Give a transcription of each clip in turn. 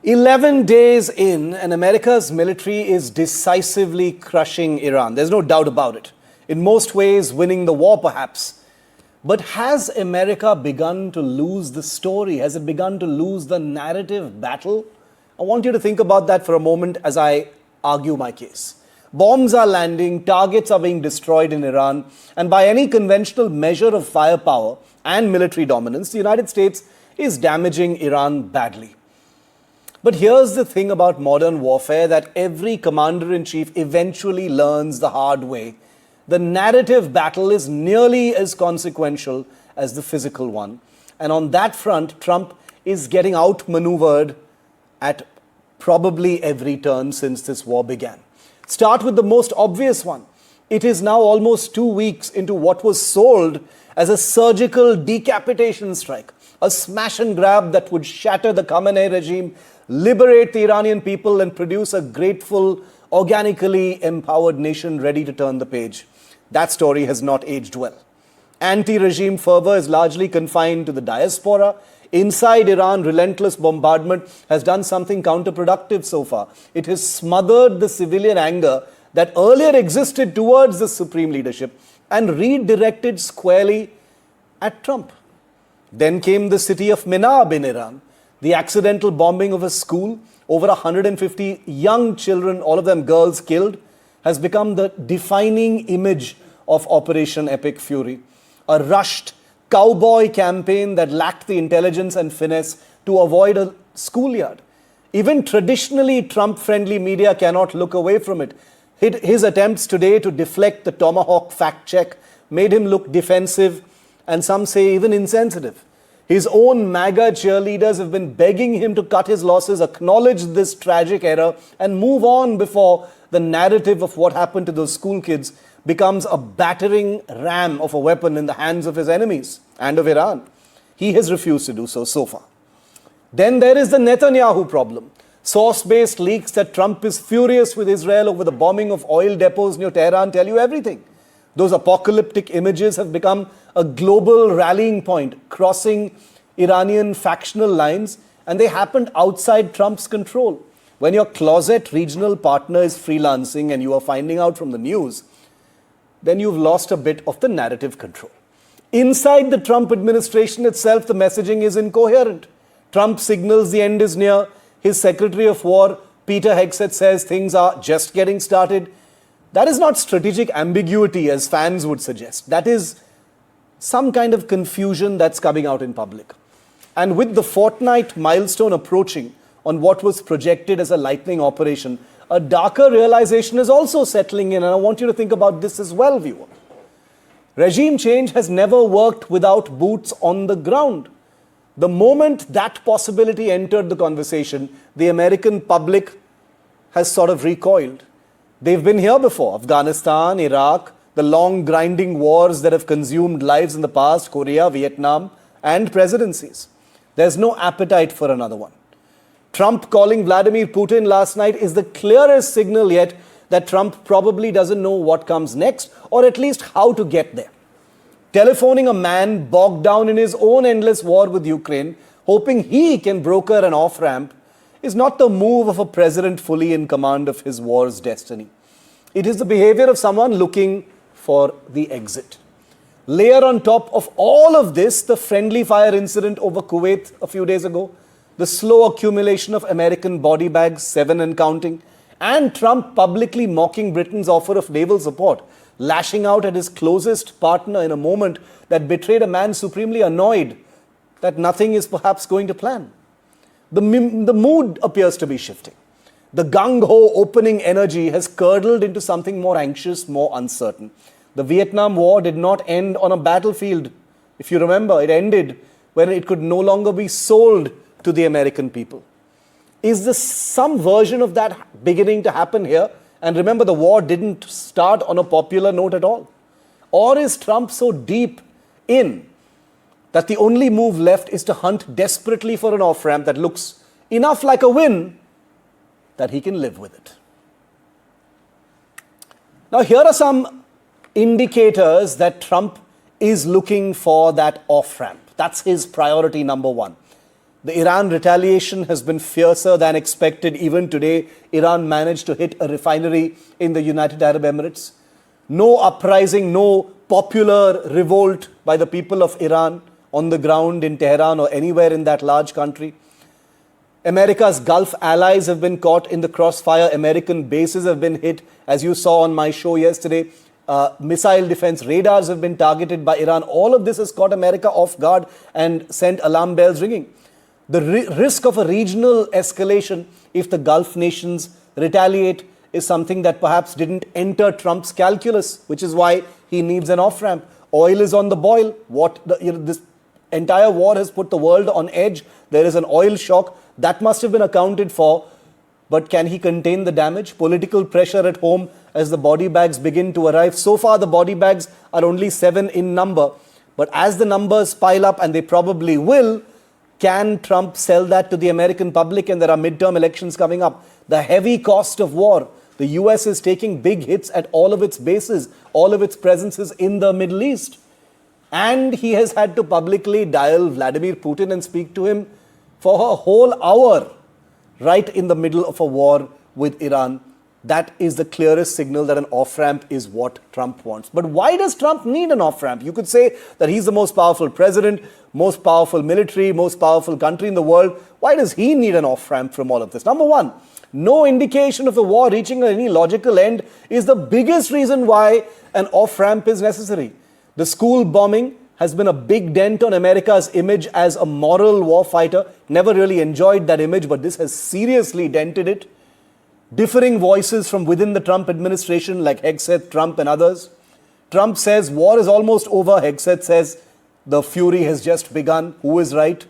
11 days in, and America's military is decisively crushing Iran. There's no doubt about it. In most ways, winning the war, perhaps. But has America begun to lose the story? Has it begun to lose the narrative battle? I want you to think about that for a moment as I argue my case. Bombs are landing, targets are being destroyed in Iran, and by any conventional measure of firepower and military dominance, the United States is damaging Iran badly. But here's the thing about modern warfare that every commander-in-chief eventually learns the hard way. The narrative battle is nearly as consequential as the physical one. And on that front, Trump is getting outmaneuvered at probably every turn since this war began. Start with the most obvious one. It is now almost 2 weeks into what was sold as a surgical decapitation strike, a smash and grab that would shatter the Khamenei regime, liberate the Iranian people, and produce a grateful, organically empowered nation ready to turn the page. That story has not aged well. Anti-regime fervor is largely confined to the diaspora. Inside Iran, relentless bombardment has done something counterproductive so far. It has smothered the civilian anger that earlier existed towards the supreme leadership and redirected squarely at Trump. Then came the city of Minab in Iran, the accidental bombing of a school, over 150 young children, all of them girls, killed, has become the defining image of Operation Epic Fury. A rushed cowboy campaign that lacked the intelligence and finesse to avoid a schoolyard. Even traditionally Trump-friendly media cannot look away from it. His attempts today to deflect the Tomahawk fact-check made him look defensive and some say even insensitive. His own MAGA cheerleaders have been begging him to cut his losses, acknowledge this tragic error, and move on before the narrative of what happened to those school kids becomes a battering ram of a weapon in the hands of his enemies and of Iran. He has refused to do so far. Then there is the Netanyahu problem. Source-based leaks that Trump is furious with Israel over the bombing of oil depots near Tehran tell you everything. Those apocalyptic images have become a global rallying point, crossing Iranian factional lines, and they happened outside Trump's control. When your closet regional partner is freelancing and you are finding out from the news, then you've lost a bit of the narrative control. Inside the Trump administration itself, the messaging is incoherent. Trump signals the end is near. His Secretary of War, Peter Hegseth, says things are just getting started. That is not strategic ambiguity, as fans would suggest. That is some kind of confusion that's coming out in public. And with the fortnight milestone approaching on what was projected as a lightning operation, a darker realization is also settling in, and I want you to think about this as well, viewer. Regime change has never worked without boots on the ground. The moment that possibility entered the conversation, the American public has sort of recoiled. They've been here before. Afghanistan, Iraq, the long grinding wars that have consumed lives in the past, Korea, Vietnam, and presidencies. There's no appetite for another one. Trump calling Vladimir Putin last night is the clearest signal yet that Trump probably doesn't know what comes next, or at least how to get there. Telephoning a man bogged down in his own endless war with Ukraine, hoping he can broker an off-ramp, is not the move of a president fully in command of his war's destiny. It is the behavior of someone looking for the exit. Layer on top of all of this, the friendly fire incident over Kuwait a few days ago, the slow accumulation of American body bags, 7 and counting, and Trump publicly mocking Britain's offer of naval support, lashing out at his closest partner in a moment that betrayed a man supremely annoyed that nothing is perhaps going to plan. The mood appears to be shifting. The gung-ho opening energy has curdled into something more anxious, more uncertain. The Vietnam War did not end on a battlefield. If you remember, it ended when it could no longer be sold to the American people. Is this some version of that beginning to happen here? And remember, the war didn't start on a popular note at all. Or is Trump so deep in that the only move left is to hunt desperately for an off-ramp that looks enough like a win that he can live with it? Now, here are some indicators that Trump is looking for that off-ramp. That's his priority number one. The Iran retaliation has been fiercer than expected. Even today, Iran managed to hit a refinery in the United Arab Emirates. No uprising, no popular revolt by the people of Iran on the ground in Tehran or anywhere in that large country. America's Gulf allies have been caught in the crossfire. American bases have been hit, as you saw on my show yesterday. Missile defense radars have been targeted by Iran. All of this has caught America off guard and sent alarm bells ringing. The risk of a regional escalation if the Gulf nations retaliate is something that perhaps didn't enter Trump's calculus, which is why he needs an off-ramp. Oil is on the boil. This entire war has put the world on edge. There is an oil shock. That must have been accounted for. But can he contain the damage? Political pressure at home as the body bags begin to arrive. So far, the body bags are only 7 in number. But as the numbers pile up, and they probably will, can Trump sell that to the American public? And there are midterm elections coming up. The heavy cost of war. The US is taking big hits at all of its bases, all of its presences in the Middle East. And he has had to publicly dial Vladimir Putin and speak to him for a whole hour, right in the middle of a war with Iran. That is the clearest signal that an off-ramp is what Trump wants. But why does Trump need an off-ramp? You could say that he's the most powerful president, most powerful military, most powerful country in the world. Why does he need an off-ramp from all of this? Number one, no indication of the war reaching any logical end is the biggest reason why an off-ramp is necessary. The school bombing has been a big dent on America's image as a moral warfighter. Never really enjoyed that image, but this has seriously dented it. Differing voices from within the Trump administration, like Hegseth, Trump and others. Trump says war is almost over. Hegseth says the fury has just begun. Who is right?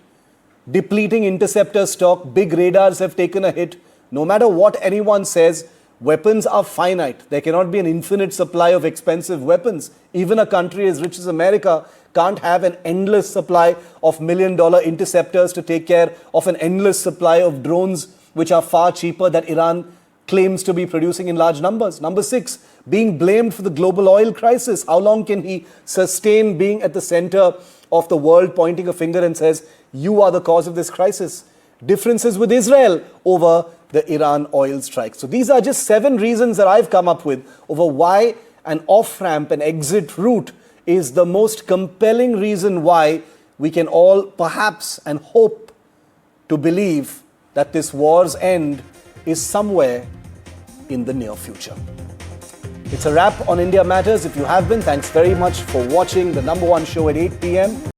Depleting interceptor stock. Big radars have taken a hit. No matter what anyone says, weapons are finite. There cannot be an infinite supply of expensive weapons. Even a country as rich as America can't have an endless supply of $1 million interceptors to take care of an endless supply of drones, which are far cheaper, that Iran claims to be producing in large numbers. Number 6, being blamed for the global oil crisis. How long can he sustain being at the center of the world, pointing a finger and says, you are the cause of this crisis? Differences with Israel over the Iran oil strike. So these are just 7 reasons that I've come up with over why an off-ramp, an exit route, is the most compelling reason why we can all perhaps and hope to believe that this war's end is somewhere in the near future. It's a wrap on India Matters. If you have been, thanks very much for watching the #1 show at 8 p.m.